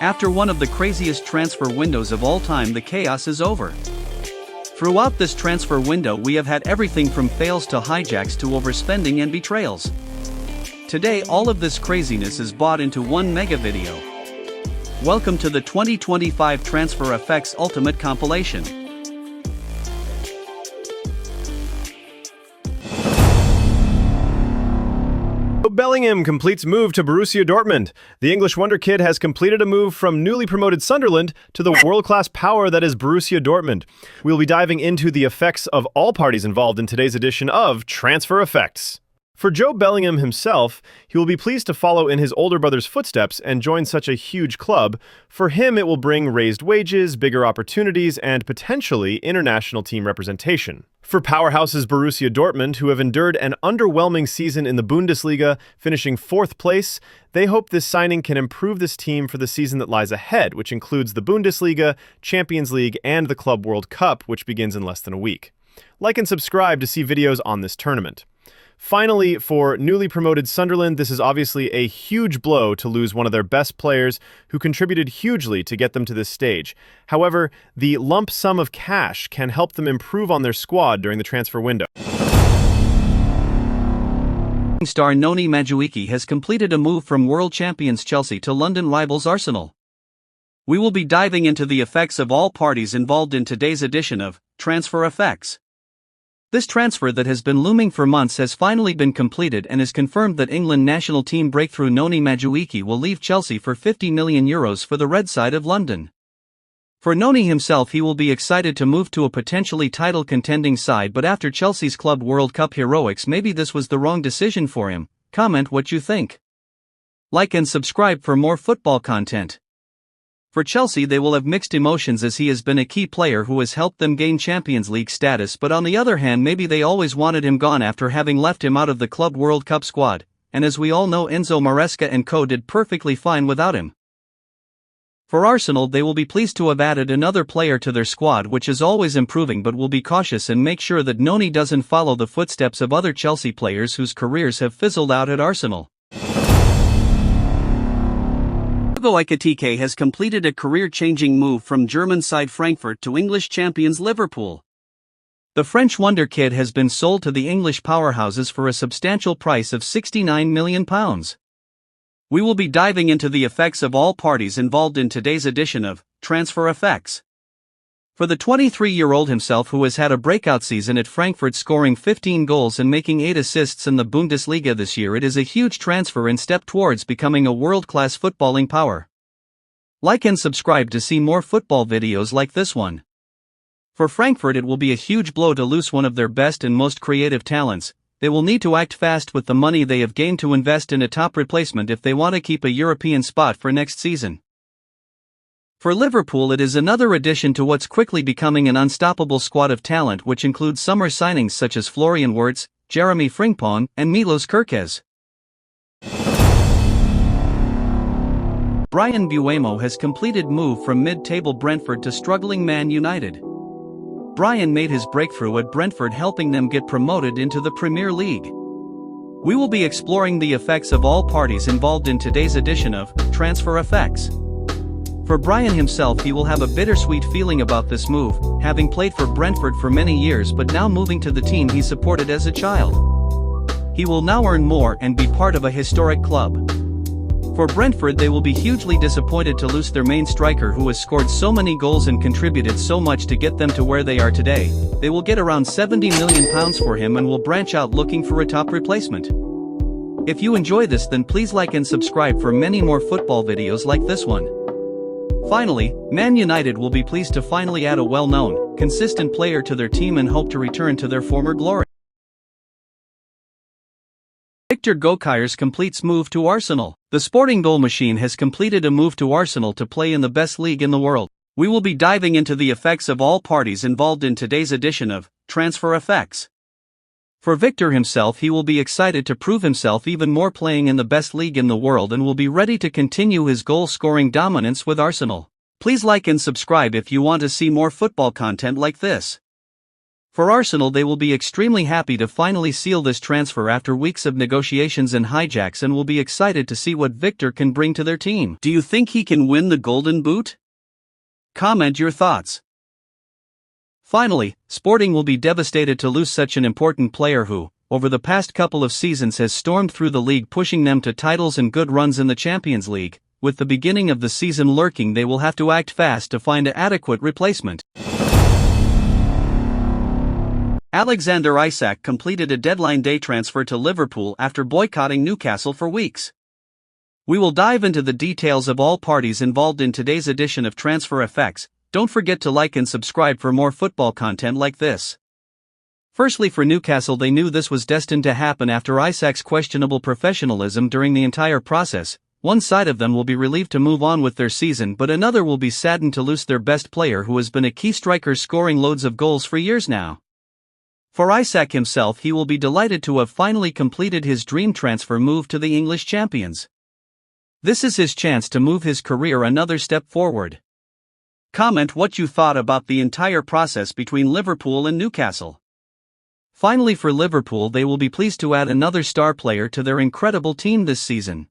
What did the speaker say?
After one of the craziest transfer windows of all time, the chaos is over. Throughout this transfer window we have had everything from fails to hijacks to overspending and betrayals. Today all of this craziness is bought into one mega video. Welcome to the 2025 Transfer Effects Ultimate Compilation. Bellingham completes move to Borussia Dortmund. The English wonder kid has completed a move from newly promoted Sunderland to the world-class power that is Borussia Dortmund. We'll be diving into the effects of all parties involved in today's edition of Transfer Effects. For Joe Bellingham himself, he will be pleased to follow in his older brother's footsteps and join such a huge club. For him, it will bring raised wages, bigger opportunities, and potentially international team representation. For powerhouses Borussia Dortmund, who have endured an underwhelming season in the Bundesliga, finishing 4th place, they hope this signing can improve this team for the season that lies ahead, which includes the Bundesliga, Champions League, and the Club World Cup, which begins in less than a week. Like and subscribe to see videos on this tournament. Finally, for newly promoted Sunderland, this is obviously a huge blow to lose one of their best players who contributed hugely to get them to this stage. However, the lump sum of cash can help them improve on their squad during the transfer window. Star Noni Madueke has completed a move from world champions Chelsea to London rivals Arsenal. We will be diving into the effects of all parties involved in today's edition of Transfer Effects. This transfer that has been looming for months has finally been completed and is confirmed that England national team breakthrough Noni Madueke will leave Chelsea for €50 million for the red side of London. For Noni himself, he will be excited to move to a potentially title contending side, but after Chelsea's Club World Cup heroics, maybe this was the wrong decision for him. Comment what you think. Like and subscribe for more football content. For Chelsea, they will have mixed emotions as he has been a key player who has helped them gain Champions League status, but on the other hand maybe they always wanted him gone after having left him out of the Club World Cup squad, and as we all know, Enzo Maresca and co did perfectly fine without him. For Arsenal, they will be pleased to have added another player to their squad, which is always improving, but will be cautious and make sure that Noni doesn't follow the footsteps of other Chelsea players whose careers have fizzled out at Arsenal. Ekitike has completed a career-changing move from German side Frankfurt to English champions Liverpool. The French wonder kid has been sold to the English powerhouses for a substantial price of £69 million. We will be diving into the effects of all parties involved in today's edition of Transfer Effects. For the 23-year-old himself, who has had a breakout season at Frankfurt, scoring 15 goals and making 8 assists in the Bundesliga this year, it is a huge transfer and step towards becoming a world-class footballing power. Like and subscribe to see more football videos like this one. For Frankfurt, it will be a huge blow to lose one of their best and most creative talents. They will need to act fast with the money they have gained to invest in a top replacement if they want to keep a European spot for next season. For Liverpool, it is another addition to what's quickly becoming an unstoppable squad of talent, which includes summer signings such as Florian Wirtz, Jeremy Frimpong, and Milos Kerkez. Bryan Mbeumo has completed move from mid-table Brentford to struggling Man United. Bryan made his breakthrough at Brentford, helping them get promoted into the Premier League. We will be exploring the effects of all parties involved in today's edition of Transfer Effects. For Bryan himself, he will have a bittersweet feeling about this move, having played for Brentford for many years but now moving to the team he supported as a child. He will now earn more and be part of a historic club. For Brentford, they will be hugely disappointed to lose their main striker who has scored so many goals and contributed so much to get them to where they are today. They will get around £70 million for him and will branch out looking for a top replacement. If you enjoy this, then please like and subscribe for many more football videos like this one. Finally, Man United will be pleased to finally add a well-known, consistent player to their team and hope to return to their former glory. Victor Gyökeres completes move to Arsenal. The sporting goal machine has completed a move to Arsenal to play in the best league in the world. We will be diving into the effects of all parties involved in today's edition of Transfer Effects. For Victor himself, he will be excited to prove himself even more playing in the best league in the world and will be ready to continue his goal-scoring dominance with Arsenal. Please like and subscribe if you want to see more football content like this. For Arsenal, they will be extremely happy to finally seal this transfer after weeks of negotiations and hijacks, and will be excited to see what Victor can bring to their team. Do you think he can win the Golden Boot? Comment your thoughts. Finally, Sporting will be devastated to lose such an important player who, over the past couple of seasons, has stormed through the league, pushing them to titles and good runs in the Champions League. With the beginning of the season lurking, they will have to act fast to find an adequate replacement. Alexander Isak completed a deadline day transfer to Liverpool after boycotting Newcastle for weeks. We will dive into the details of all parties involved in today's edition of Transfer Effects. Don't forget to like and subscribe for more football content like this. Firstly, for Newcastle, they knew this was destined to happen after Isak's questionable professionalism during the entire process. One side of them will be relieved to move on with their season, but another will be saddened to lose their best player, who has been a key striker, scoring loads of goals for years now. For Isak himself, he will be delighted to have finally completed his dream transfer move to the English champions. This is his chance to move his career another step forward. Comment what you thought about the entire process between Liverpool and Newcastle. Finally, for Liverpool, they will be pleased to add another star player to their incredible team this season.